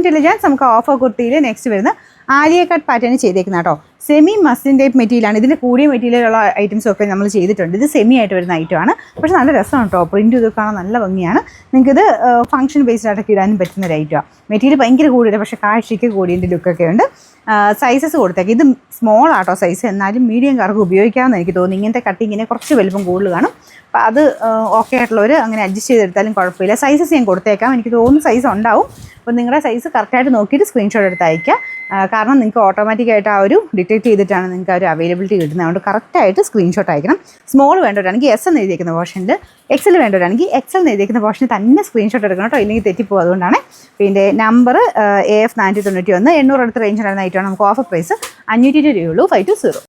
Intelligence നമുക്ക് offer കുർത്തിയിൽ next വരുന്ന Alia cut pattern ചെയ്തേക്കുന്ന കേട്ടോ. സെമി മസ്ലിൻ ടൈപ്പ് മെറ്റീരിയലാണ്. ഇതിൻ്റെ കൂടിയ മെറ്റീരിയലുള്ള ഐറ്റംസും ഒക്കെ നമ്മൾ ചെയ്തിട്ടുണ്ട്. ഇത് സെമി ആയിട്ട് വരുന്ന ഐറ്റമാണ്. പക്ഷേ നല്ല രസമാണ് കേട്ടോ. പ്രിൻറ്റ് ഇത് കാണാൻ നല്ല ഭംഗിയാണ്. നിങ്ങൾക്കിത് ഫംഗ്ഷൻ ബേസ്ഡ് ആയിട്ടൊക്കെ ഇടാനും പറ്റുന്ന ഒരു ഐറ്റമാണ്. മെറ്റീരിയൽ ഭയങ്കര കൂടിയില്ല, പക്ഷേ കാഴ്ചയ്ക്ക് കൂടിയതിൻ്റെ ലുക്കൊക്കെ ഉണ്ട്. സൈസസ് കൊടുത്തേക്ക് ഇത് സ്മോൾ ആട്ടോ സൈസ്, എന്നാലും മീഡിയംകാർക്ക് ഉപയോഗിക്കാമെന്ന് എനിക്ക് തോന്നുന്നു. ഇങ്ങനത്തെ കട്ടിങ്ങിനെ കുറച്ച് വലുപ്പം കൂടുതൽ കാണും. അപ്പോൾ അത് ഓക്കെ ആയിട്ടുള്ളവർ അങ്ങനെ അഡ്ജസ്റ്റ് ചെയ്തെടുത്താലും കുഴപ്പമില്ല. സൈസസ് ഞാൻ കൊടുത്തേക്കാം, എനിക്ക് തോന്നുന്നു സൈസ് ഉണ്ടാവും. അപ്പോൾ നിങ്ങളുടെ സൈസ് കറക്റ്റായിട്ട് നോക്കിയിട്ട് സ്ക്രീൻഷോട്ട് എടുത്ത് അയക്കുക. കാരണം നിങ്ങൾക്ക് ഓട്ടോമാറ്റിക്കായിട്ട് ആ ഒരു ഡിറ്റക്ട് ചെയ്തിട്ടാണ് നിങ്ങൾക്ക് ആ ഒരു അവൈലബിലിറ്റി കിട്ടുന്നത്. അതുകൊണ്ട് കറക്റ്റായിട്ട് സ്ക്രീൻഷോട്ട് അയക്കണം. സ്മോൾ വേണ്ടവരാണെങ്കിൽ എസ് എന്ന് എഴുതിയിരിക്കുന്ന പോർഷനിൽ, എക്സൽ വേണ്ടവരാണെങ്കിൽ എക്സൽ എന്ന് എഴുതിയിരിക്കുന്ന പോർഷനിൽ തന്നെ സ്ക്രീൻഷോട്ട് എടുക്കണം കേട്ടോ, ഇല്ലെങ്കിൽ തെറ്റിപ്പോകും. അതുകൊണ്ടാണ്. പിന്നെ നമ്പർ AF 491 800 അടുത്ത റേഞ്ചിലായിരുന്ന ഐറ്റമാണ്. നമുക്ക് ഓഫർ പ്രൈസ് 520 രൂപയുള്ളൂ. 520.